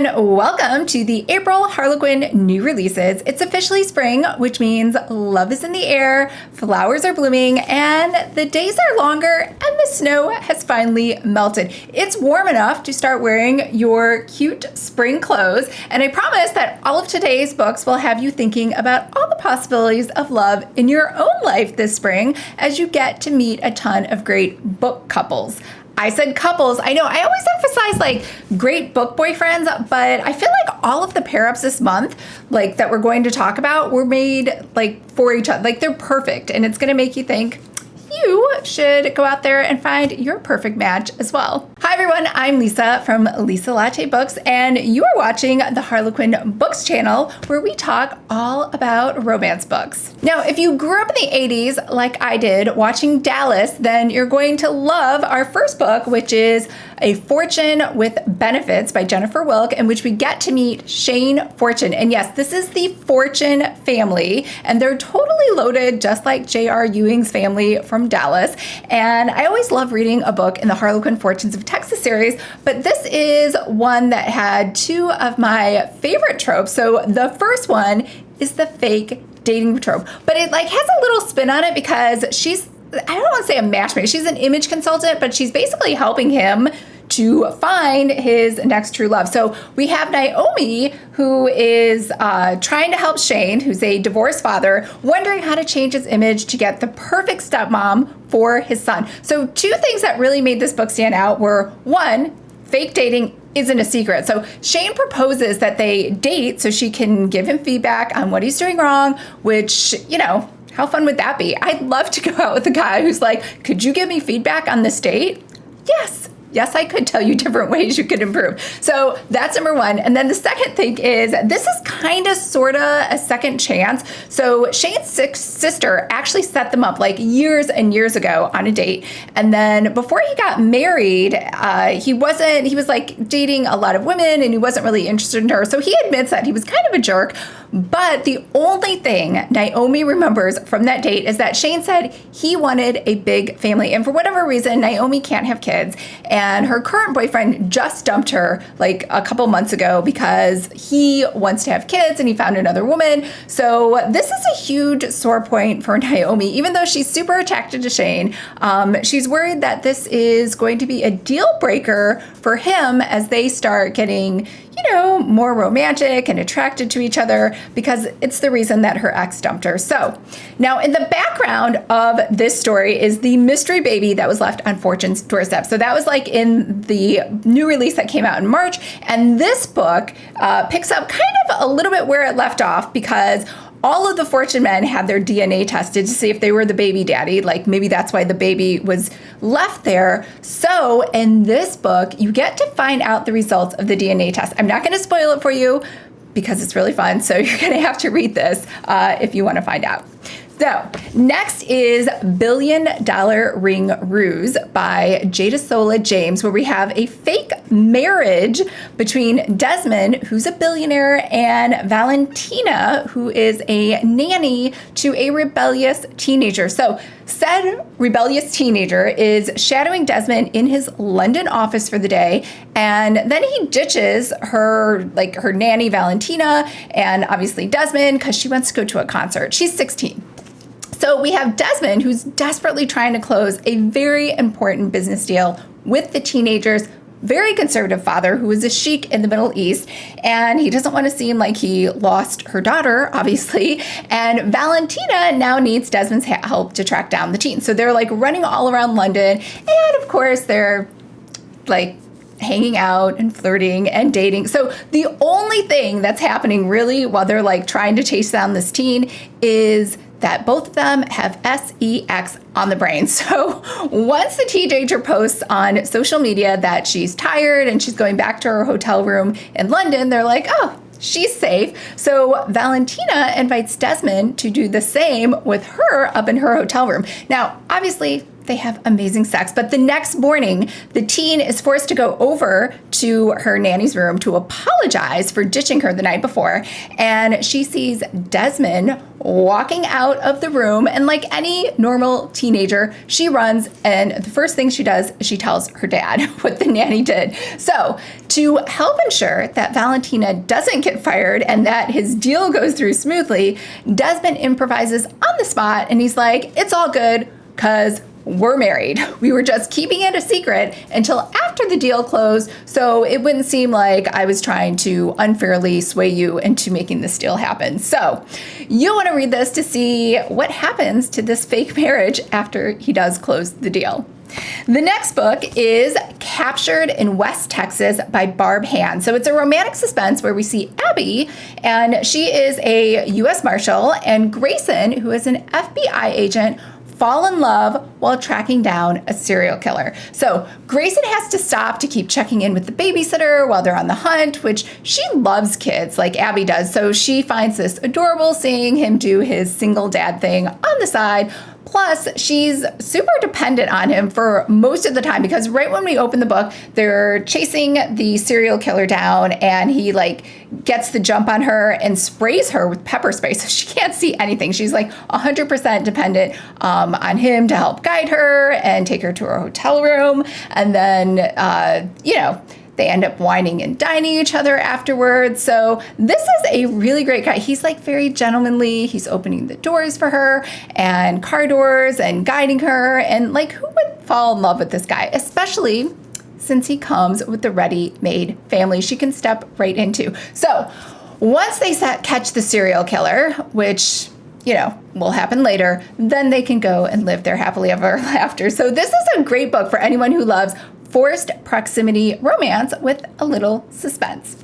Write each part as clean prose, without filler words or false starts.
everyone, welcome to the April Harlequin new releases. It's officially spring, which means love is in the air, flowers are blooming, and the days are longer and the snow has finally melted. It's warm enough to start wearing your cute spring clothes, and I promise that all of today's books will have you thinking about all the possibilities of love in your own life this spring as you get to meet a ton of great book couples. I said couples. I know I always emphasize like great book boyfriends, but I feel like all of the pair ups this month, like that we're going to talk about, were made like for each other. Like they're perfect, and it's going to make you think you should go out there and find your perfect match as well. Hi everyone, I'm Lisa from Lisa Latte Books, and you are watching the Harlequin Books channel, where we talk all about romance books. Now, if you grew up in the 80s like I did watching Dallas, then you're going to love our first book, which is A Fortune with Benefits by Jennifer Wilck, in which we get to meet Shane Fortune. And yes, this is the Fortune family, and they're totally loaded just like J.R. Ewing's family from Dallas. And I always love reading a book in the Harlequin Fortunes of Texas series, but this is one that had two of my favorite tropes. So the first one is the fake dating trope, but it like has a little spin on it because she's, I don't want to say a matchmaker, she's an image consultant, but she's basically helping him to find his next true love. So we have Naomi, who is trying to help Shane, who's a divorced father, wondering how to change his image to get the perfect stepmom for his son. So two things that really made this book stand out were, one, fake dating isn't a secret. So Shane proposes that they date so she can give him feedback on what he's doing wrong, which, you know, how fun would that be? I'd love to go out with a guy who's like, could you give me feedback on this date? Yes, I could tell you different ways you could improve. So that's number one. And then the second thing is, this is kind of sort of a second chance. So Shane's sister actually set them up like years and years ago on a date. And then before he got married, he was like dating a lot of women and he wasn't really interested in her. So he admits that he was kind of a jerk. But the only thing Naomi remembers from that date is that Shane said he wanted a big family. And for whatever reason, Naomi can't have kids. And her current boyfriend just dumped her like a couple months ago because he wants to have kids and he found another woman. So this is a huge sore point for Naomi. Even though she's super attracted to Shane, she's worried that this is going to be a deal breaker for him as they start getting, you know, more romantic and attracted to each other, because it's the reason that her ex dumped her. So now in the background of this story is the mystery baby that was left on Fortune's doorstep. So that was like in the new release that came out in March. And this book picks up kind of a little bit where it left off, because all of the Fortune men had their DNA tested to see if they were the baby daddy. Like maybe that's why the baby was left there. So in this book, you get to find out the results of the DNA test. I'm not going to spoil it for you because it's really fun. So you're going to have to read this if you want to find out. So next is $1 Billion Ring Ruse by Jadesola James, where we have a fake marriage between Desmond, who's a billionaire, and Valentina, who is a nanny to a rebellious teenager. So said rebellious teenager is shadowing Desmond in his London office for the day, and then he ditches her nanny Valentina and obviously Desmond because she wants to go to a concert. She's 16. So we have Desmond, who's desperately trying to close a very important business deal with the teenager's very conservative father, who is a sheik in the Middle East, and he doesn't want to seem like he lost her daughter, obviously. And Valentina now needs Desmond's help to track down the teen. So they're like running all around London, and of course they're like hanging out and flirting and dating. So the only thing that's happening really while they're like trying to chase down this teen is that both of them have sex on the brain. So once the teenager posts on social media that she's tired and she's going back to her hotel room in London, they're like, oh, she's safe. So Valentina invites Desmond to do the same with her up in her hotel room. Now, obviously, They have amazing sex. But the next morning, the teen is forced to go over to her nanny's room to apologize for ditching her the night before. And she sees Desmond walking out of the room. And like any normal teenager, she runs. And the first thing she does is she tells her dad what the nanny did. So to help ensure that Valentina doesn't get fired and that his deal goes through smoothly, Desmond improvises on the spot. And he's like, it's all good because we're married. We were just keeping it a secret until after the deal closed, so it wouldn't seem like I was trying to unfairly sway you into making this deal happen. So you want to read this to see what happens to this fake marriage after he does close the deal. The next book is Captured in West Texas by Barb Hand. So it's a romantic suspense where we see Abby, and she is a U.S. Marshal, and Grayson, who is an FBI agent, fall in love while tracking down a serial killer. So Grayson has to stop to keep checking in with the babysitter while they're on the hunt, which she loves kids like Abby does. So she finds this adorable seeing him do his single dad thing on the side. Plus, she's super dependent on him for most of the time because right when we open the book, they're chasing the serial killer down and he like gets the jump on her and sprays her with pepper spray so she can't see anything. She's like 100% dependent on him to help guide her and take her to her hotel room. And then, they end up whining and dining each other afterwards. So this is a really great guy. He's like very gentlemanly. He's opening the doors for her and car doors and guiding her. And like, who would fall in love with this guy, especially since he comes with the ready-made family she can step right into. So once they catch the serial killer, which will happen later, then they can go and live their happily ever after. So this is a great book for anyone who loves forced proximity romance with a little suspense.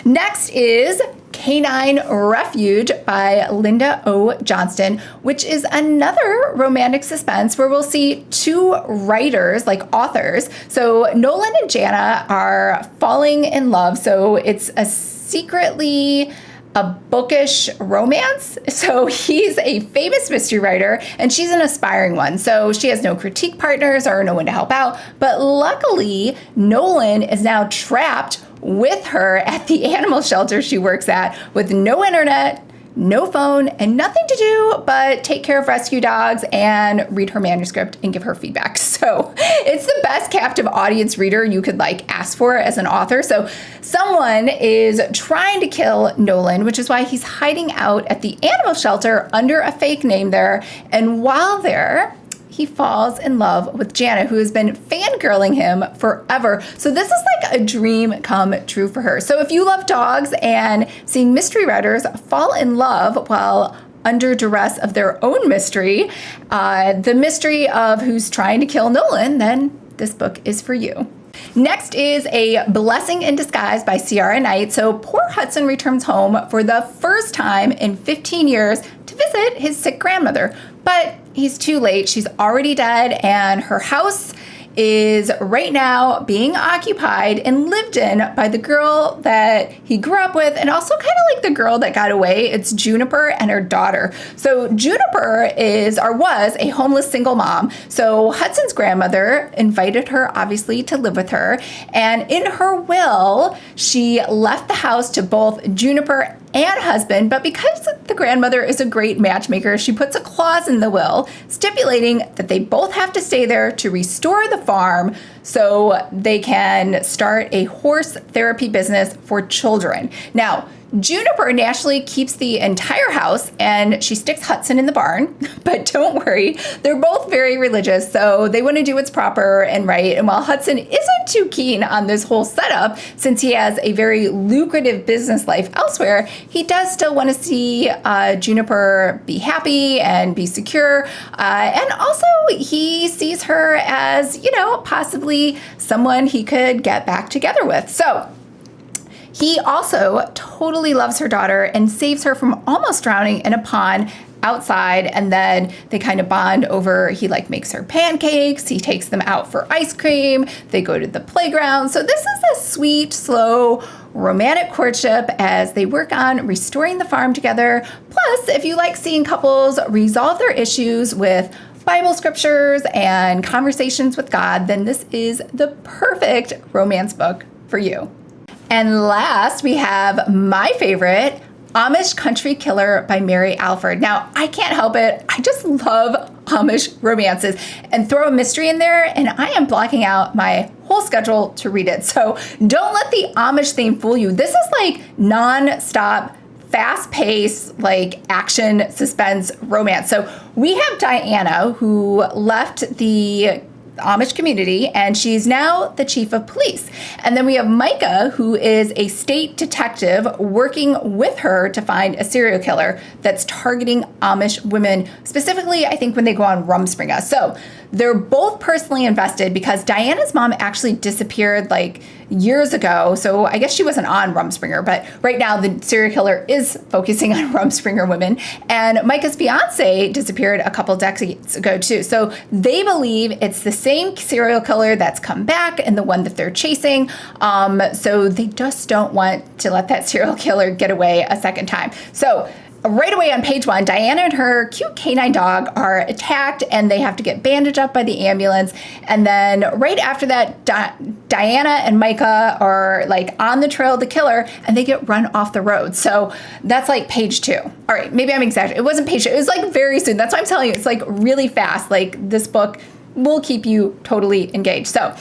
Next is Canine Refuge by Linda O. Johnston, which is another romantic suspense where we'll see two writers, like authors. So Nolan and Jana are falling in love. So it's a bookish romance. So he's a famous mystery writer and she's an aspiring one. So she has no critique partners or no one to help out. But luckily, Nolan is now trapped with her at the animal shelter she works at with no internet, no phone, and nothing to do but take care of rescue dogs and read her manuscript and give her feedback. So it's the best captive audience reader you could ask for as an author. So someone is trying to kill Nolan, which is why he's hiding out at the animal shelter under a fake name there. And while there, he falls in love with Jana, who has been fangirling him forever. So this is like a dream come true for her. So if you love dogs and seeing mystery writers fall in love while under duress of their own mystery, the mystery of who's trying to kill Nolan, then this book is for you. Next is A Blessing in Disguise by Ciara Knight. So poor Hudson returns home for the first time in 15 years to visit his sick grandmother. But he's too late. She's already dead, and her house is right now being occupied and lived in by the girl that he grew up with, and also kind of like the girl that got away. It's Juniper and her daughter. So Juniper was a homeless single mom. So Hudson's grandmother invited her, obviously, to live with her. And in her will, she left the house to both Juniper and husband, but because the grandmother is a great matchmaker, she puts a clause in the will stipulating that they both have to stay there to restore the farm so they can start a horse therapy business for children. Now, Juniper naturally keeps the entire house and she sticks Hudson in the barn, but don't worry, they're both very religious, so they want to do what's proper and right. And while Hudson isn't too keen on this whole setup, since he has a very lucrative business life elsewhere, he does still want to see Juniper be happy and be secure. And also he sees her as, possibly someone he could get back together with. So he also totally loves her daughter and saves her from almost drowning in a pond outside. And then they kind of bond over, he makes her pancakes. He takes them out for ice cream. They go to the playground. So this is a sweet, slow, romantic courtship as they work on restoring the farm together. Plus, if you like seeing couples resolve their issues with Bible scriptures and conversations with God, then this is the perfect romance book for you. And last, we have my favorite, Amish Country Killer by Mary Alford. Now, I can't help it. I just love Amish romances, and throw a mystery in there, and I am blocking out my whole schedule to read it. So don't let the Amish theme fool you. This is like non-stop, fast-paced, like action, suspense romance. So we have Diana, who left the Amish community, and she's now the chief of police. And then we have Micah, who is a state detective working with her to find a serial killer that's targeting Amish women, specifically, I think, when they go on Rumspringa. So they're both personally invested because Diana's mom actually disappeared like years ago. So I guess she wasn't on Rumspringa, but right now the serial killer is focusing on Rumspringa women. And Micah's fiance disappeared a couple decades ago too. So they believe it's the same serial killer that's come back and the one that they're chasing. So they just don't want to let that serial killer get away a second time. So right away on page 1, Diana and her cute canine dog are attacked, and they have to get bandaged up by the ambulance. And then right after that, Diana and Micah are like on the trail of the killer, and they get run off the road. So that's like page 2. All right, maybe I'm exaggerating. It wasn't page 2. It was like very soon. That's why I'm telling you, it's like really fast. Like this book will keep you totally engaged. So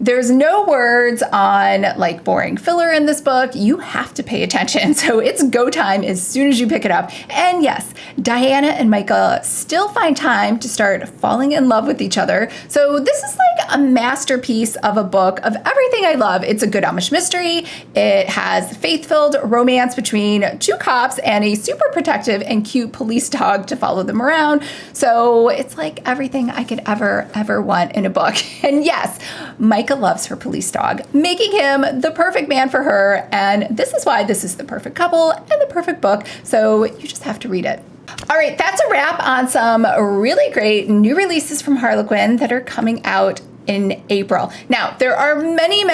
there's no words on like boring filler in this book. You have to pay attention. So it's go time as soon as you pick it up. And yes, Diana and Micah still find time to start falling in love with each other. So this is like a masterpiece of a book of everything I love. It's a good Amish mystery. It has faith-filled romance between 2 cops and a super protective and cute police dog to follow them around. So it's like everything I could ever want in a book. And yes, Micah loves her police dog, making him the perfect man for her. And this is why this is the perfect couple and the perfect book. So you just have to read it. All right, that's a wrap on some really great new releases from Harlequin that are coming out in April. Now, there are many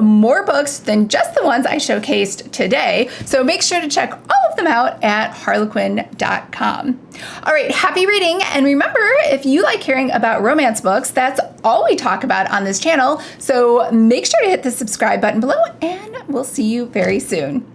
more books than just the ones I showcased today, so make sure to check all of them out at harlequin.com. All right, happy reading, and remember, if you like hearing about romance books, that's all we talk about on this channel, so make sure to hit the subscribe button below, and we'll see you very soon.